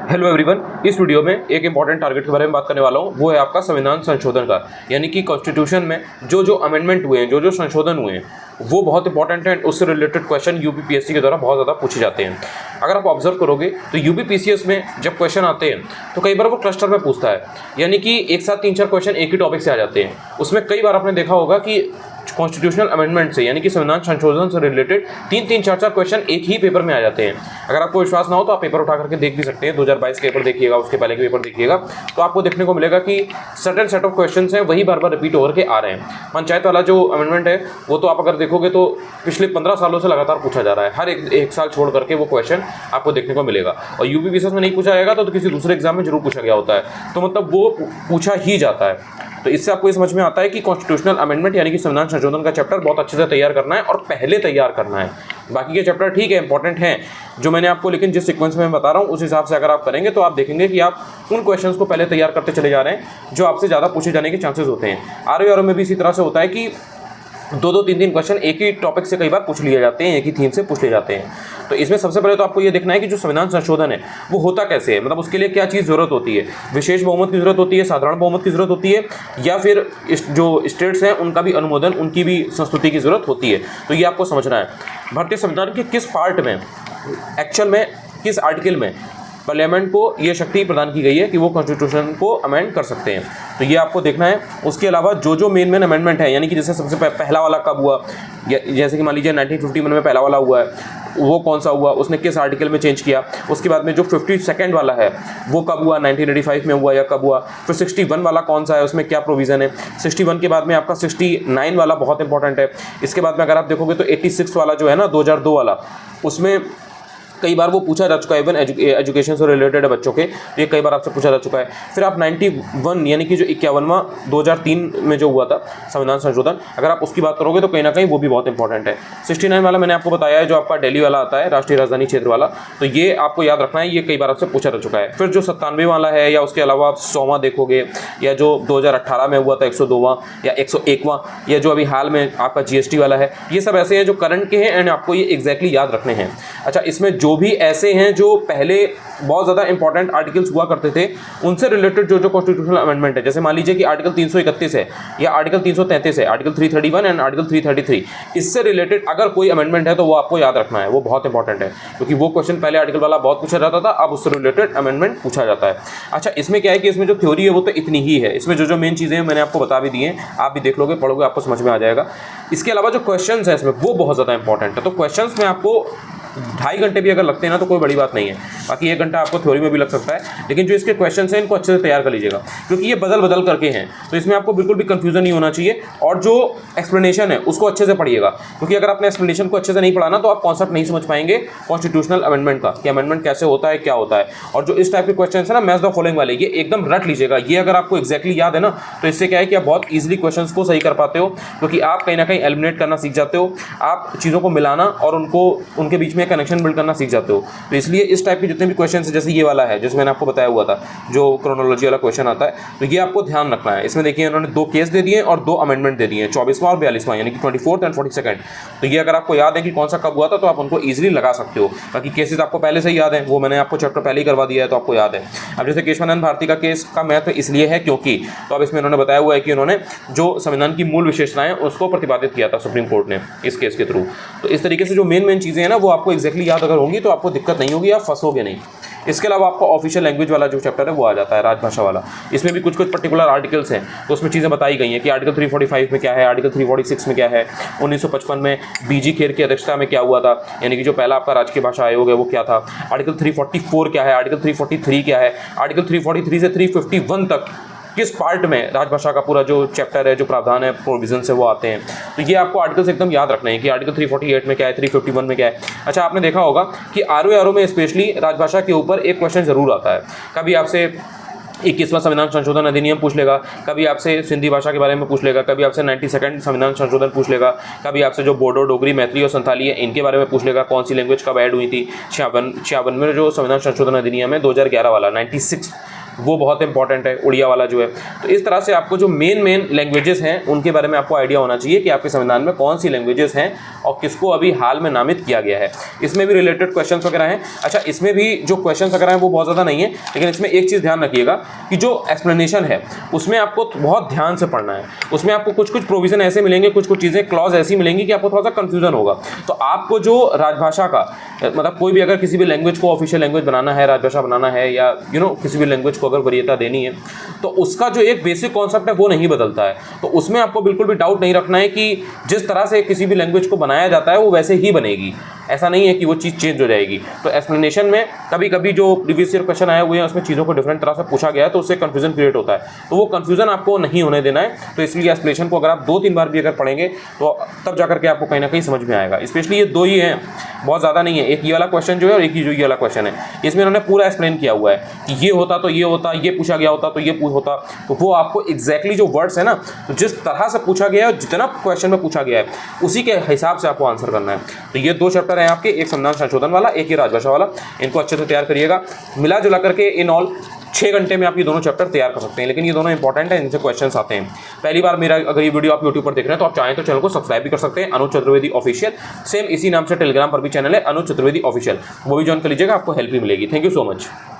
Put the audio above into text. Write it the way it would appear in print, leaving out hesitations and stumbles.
Hello everyone, इस video में एक इंपॉर्टेंट टारगेट के बारे में बात करने वाला हूँ। वो है आपका संविधान संशोधन का, यानी कि कॉन्स्टिट्यूशन में जो अमेंडमेंट हुए हैं, जो संशोधन हुए हैं, वो बहुत इंपॉर्टेंट है। उससे रिलेटेड क्वेश्चन यूपीपीएससी के द्वारा बहुत ज़्यादा पूछे जाते हैं। अगर आप ऑब्जर्व करोगे तो यूपीपीसीएस में जब क्वेश्चन आते हैं तो कई बार वो क्लस्टर में पूछता है, यानी कि एक साथ 3-4 क्वेश्चन एक ही टॉपिक से आ जाते हैं। उसमें कई बार आपने देखा होगा कि कॉन्स्टिट्यूशनल अमेंडमेंट से, यानी कि संविधान संशोधन से रिलेटेड 3-3, 4-4 क्वेश्चन एक ही पेपर में आ जाते हैं। अगर आपको विश्वास ना हो तो आप पेपर उठा करके देख भी सकते हैं। 2022 के पेपर देखिएगा, उसके पहले के पेपर देखिएगा, तो आपको देखने को मिलेगा कि सर्टेन सेट ऑफ क्वेश्चन हैं वही बार बार रिपीट होकर के आ रहे हैं। पंचायत वाला जो अमेंडमेंट है वो तो आप अगर देखोगे तो पिछले 15 सालों से लगातार पूछा जा रहा है। हर एक साल छोड़ करके वो क्वेश्चन आपको देखने को मिलेगा। और यूपीपीसीएस में नहीं पूछा जाएगा तो किसी दूसरे एग्जाम में जरूर पूछा गया होता है, तो मतलब वो पूछा ही जाता है। तो इससे आपको ये समझ में आता है कि कॉन्स्टिट्यूशनल अमेंडमेंट यानी कि संविधान संशोधन का चैप्टर बहुत अच्छे से तैयार करना है और पहले तैयार करना है। बाकी के चैप्टर ठीक है, इंपॉर्टेंट हैं जो मैंने आपको, लेकिन जिस सीक्वेंस में मैं बता रहा हूँ उस हिसाब से अगर आप करेंगे तो आप देखेंगे कि आप उन क्वेश्चंस को पहले तैयार करते चले जा रहे हैं जो आपसे ज़्यादा पूछे जाने के चांसेस होते हैं। आरओ में भी इसी तरह से होता है कि 2-2, 3-3 क्वेश्चन एक ही टॉपिक से कई बार पूछ लिए जाते हैं, एक ही थीम से पूछ लिए जाते हैं। तो इसमें सबसे पहले तो आपको ये देखना है कि जो संविधान संशोधन है वो होता कैसे है, मतलब उसके लिए क्या चीज़ ज़रूरत होती है। विशेष बहुमत की ज़रूरत होती है, साधारण बहुमत की ज़रूरत होती है, या फिर जो स्टेट्स हैं उनका भी अनुमोदन, उनकी भी संस्तुति की ज़रूरत होती है। तो ये आपको समझना है भारतीय संविधान के किस पार्ट में, एक्चुअल में किस आर्टिकल में पार्लियामेंट को ये शक्ति प्रदान की गई है कि वो कॉन्स्टिट्यूशन को अमेंड कर सकते हैं। तो ये आपको देखना है। उसके अलावा जो मेन अमेंडमेंट है, यानी कि जैसे सबसे पहला वाला कब हुआ, जैसे कि मान लीजिए 1951 में पहला वाला हुआ है, वो कौन सा हुआ, उसने किस आर्टिकल में चेंज किया। उसके बाद में जो 52nd वाला है वो कब हुआ, 1985 में हुआ या कब हुआ। फिर 61 वाला कौन सा है, उसमें क्या प्रोविज़न है। 61 के बाद में आपका 69 वाला बहुत इंपॉर्टेंट है। इसके बाद में अगर आप देखोगे तो 86 वाला जो है ना, 2002 वाला, उसमें कई बार वो पूछा जा चुका है। इवन एजुकेशन से रिलेटेड है बच्चों के, तो ये कई बार आपसे पूछा जा चुका है। फिर आप 91 यानी कि जो 51वां 2003 में जो हुआ था संविधान संशोधन, अगर आप उसकी बात करोगे तो कहीं ना कहीं वो भी बहुत इंपॉर्टेंट है। 69 वाला मैंने आपको बताया है, जो आपका दिल्ली वाला आता है, राष्ट्रीय राजधानी क्षेत्र वाला, तो ये आपको याद रखना है, ये कई बार आपसे पूछा जा चुका है। फिर जो 97 वाला है, या उसके अलावा आप 100वां देखोगे, या जो 2018 में हुआ था 102वां या 101वां, या जो अभी हाल में आपका जीएसटी वाला है, ये सब ऐसे हैं जो करंट के हैं एंड आपको ये एग्जैक्टली याद रखने हैं। अच्छा, इसमें जो भी ऐसे हैं जो पहले बहुत ज़्यादा इंपॉर्टेंट आर्टिकल्स हुआ करते थे, उनसे रिलेटेड जो कॉन्स्टिट्यूशनल अमेंडमेंट है, जैसे मान लीजिए कि आर्टिकल 331 है या आर्टिकल 333 है, आर्टिकल 331 एंड आर्टिकल 333, इससे रिलेटेड अगर कोई अमेंडमेंट है तो वो आपको याद रखना है, वो बहुत इंपॉर्टेंट है, क्योंकि वो क्वेश्चन पहले आर्टिकल वाला बहुत पूछा जाता था, अब उससे रिलेटेड अमेंडमेंट पूछा जाता है। अच्छा, इसमें क्या है कि इसमें जो थ्योरी है वो तो इतनी ही है, इसमें जो मेन चीज़ें हैं मैंने आपको बता भी दी हैं, आप भी देख लोगे, पढ़ोगे, आपको समझ में आ जाएगा। इसके अलावा जो क्वेश्चन है इसमें वो बहुत ज़्यादा इंपॉर्टेंट है। तो क्वेश्चन में आपको 2.5 घंटे भी अगर लगते हैं ना तो कोई बड़ी बात नहीं है, बाकी 1 घंटा आपको थ्योरी में भी लग सकता है, लेकिन जो इसके क्वेश्चंस हैं इनको अच्छे से तैयार कर लीजिएगा, क्योंकि ये बदल करके हैं, तो इसमें आपको बिल्कुल भी कंफ्यूजन नहीं होना चाहिए। और जो एक्सप्लेनेशन है उसको अच्छे से पढ़िएगा, क्योंकि अगर आपने एक्सप्लेनेशन को अच्छे से नहीं पढ़ा ना तो आप कॉन्सेप्ट नहीं समझ पाएंगे कॉन्स्टिट्यूशनल अमेंडमेंट का, कि अमेंडमेंट कैसे होता है, क्या होता है। और जो इस टाइप के क्वेश्चन है ना, मैच द फॉलोइंग वाले, ये एकदम रट लीजिएगा। ये अगर आपको एक्जैक्टली याद है ना तो इससे क्या है कि आप बहुत ईजिली क्वेश्चन को सही कर पाते हो, क्योंकि आप कहीं ना कहीं एलिमिनेट करना सीख जाते हो, आप चीज़ों को मिलाना और उनके बीच में कनेक्शन बिल्ड करना जाते हो। तो इसलिए इस टाइप के जितने भी क्वेश्चन है, जैसे ये वाला है जिसमें मैंने आपको बताया हुआ था, जो क्रोनोलॉजी वाला क्वेश्चन आता है, तो ये आपको ध्यान रखना है। इसमें देखिए इन्होंने 2 केस दे दिए और 2 अमेंडमेंट दे दिए, 24वां और 42वां, यानी कि 24th एंड 42nd। तो ये अगर आपको याद है कि कौन सा कब हुआ था तो आप उनको ईजिली लगा सकते हो। बाकी केसेस आपको पहले से ही याद है, वो मैंने आपको चैप्टर पहले ही करवा दिया है, तो आपको याद है। अब जैसे केशवानंद भारती का केस का महत्व इसलिए है क्योंकि, तो अब इसमें इन्होंने बताया हुआ है कि उन्होंने जो संविधान की मूल विशेषताएं उसको प्रतिपादित किया था सुप्रीम कोर्ट ने इस केस के थ्रू। तो इस तरीके से जो मेन चीज़ें हैं ना वो आपको एक्जैक्टली याद अगर होंगी तो आपको दिक्कत नहीं होगी, आप फंसोगे नहीं। इसके अलावा आपको ऑफिशियल लैंग्वेज वाला जो चैप्टर है वो आ जाता है, राजभाषा वाला। इसमें भी कुछ पर्टिकुलर आर्टिकल्स हैं, तो उसमें चीज़ें बताई गई हैं कि आर्टिकल 345 में क्या है, आर्टिकल 346 में क्या है, 1955 में बीजी खेर की अध्यक्षता में क्या हुआ था, यानी कि जो पहला आपका राजकीय भाषा आयोग है वो क्या था, आर्टिकल 344 क्या है, आर्टिकल 343 क्या है, आर्टिकल 343 से 351 तक किस पार्ट में राजभाषा का पूरा जो चैप्टर है, जो प्रावधान है, प्रोविजन से वो आते हैं। तो ये आपको आर्टिकल्स एकदम याद रखना है कि आर्टिकल 348 में क्या है, 351 में क्या है। अच्छा, आपने देखा होगा कि आरओ में स्पेशली राजभाषा के ऊपर एक क्वेश्चन जरूर आता है। कभी आपसे 21वां संविधान संशोधन अधिनियम पूछ लेगा, कभी आपसे सिंधी भाषा के बारे में पूछ लेगा, कभी आपसे 92nd संविधान संशोधन पूछ लेगा, कभी आपसे जो बोडो, डोगरी, मैथिली और संथाली है इनके बारे में पूछ लेगा, कौन सी लैंग्वेज कब ऐड हुई थी। 56 में जो संविधान संशोधन अधिनियम है 2011 वाला, वो बहुत इंपॉर्टेंट है, उड़िया वाला जो है। तो इस तरह से आपको जो मेन लैंग्वेजेस हैं उनके बारे में आपको आइडिया होना चाहिए कि आपके संविधान में कौन सी लैंग्वेजेस हैं और किसको अभी हाल में नामित किया गया है। इसमें भी रिलेटेड क्वेश्चन वगैरह हैं। अच्छा, इसमें भी जो क्वेश्चन वगैरह हैं वो बहुत ज़्यादा नहीं है, लेकिन इसमें एक चीज़ ध्यान रखिएगा कि जो एक्सप्लेनेशन है उसमें आपको बहुत ध्यान से पढ़ना है। उसमें आपको कुछ प्रोविजन ऐसे मिलेंगे, कुछ चीज़ें क्लॉज ऐसी मिलेंगी कि आपको थोड़ा सा कंफ्यूजन होगा। तो आपको जो राजभाषा का मतलब कोई भी अगर किसी भी लैंग्वेज को ऑफिशियल लैंग्वेज बनाना है, राजभाषा बनाना है, या किसी भी लैंग्वेज को अगर वरीयता देनी है, तो उसका जो एक बेसिक कॉन्सेप्ट है वो नहीं बदलता है। तो उसमें आपको बिल्कुल भी डाउट नहीं रखना है कि जिस तरह से किसी भी लैंग्वेज को बनाया जाता है वो वैसे ही बनेगी, ऐसा नहीं है कि वो चीज़ चेंज हो जाएगी। तो एक्सप्लेनेशन में कभी कभी जो प्रीवियस ईयर क्वेश्चन आए हुए हैं उसमें चीज़ों को डिफरेंट तरह से पूछा गया है, तो उससे कन्फ्यूजन क्रिएट होता है। तो वो कन्फ्यूजन आपको नहीं होने देना है। तो इसलिए एक्सप्लेनेशन को अगर आप 2-3 बार भी अगर पढ़ेंगे तो तब जाकर के आपको कहीं ना कहीं समझ में आएगा। स्पेशली ये 2 ही हैं, बहुत ज़्यादा नहीं है। एक ये वाला क्वेश्चन जो है और एक ये वाला क्वेश्चन है, इसमें उन्होंने पूरा एक्सप्लेन किया हुआ है कि ये होता तो ये होता, ये पूछा गया होता तो ये होता। तो वो आपको एग्जैक्टली जो वर्ड्स है ना, तो जिस तरह से पूछा गया है, जितना क्वेश्चन में पूछा गया है उसी के हिसाब से आपको आंसर करना है। तो ये 2 चैप्टर हैं आपके, एक संविधान संशोधन वाला, एक ही राजभाषा वाला। इनको अच्छे से तैयार करिएगा। मिला जुला करके इन ऑल 6 घंटे में आप ये दोनों चैप्टर तैयार कर सकते हैं, लेकिन ये दोनों इंपॉर्टेंट है, इनसे क्वेश्चंस आते हैं। पहली बार मेरा अगर ये वीडियो आप यूट्यूब पर देख रहे हैं तो आप चाहें तो चैनल को सब्सक्राइब भी कर सकते हैं, अनुज चतुर्वेदी ऑफिशियल। सेम इसी नाम से टेलीग्राम पर भी चैनल है, अनुज चतुर्वेदी ऑफिशियल, वो भी ज्वाइन कर लीजिएगा, आपको हेल्प भी मिलेगी। Thank you so much.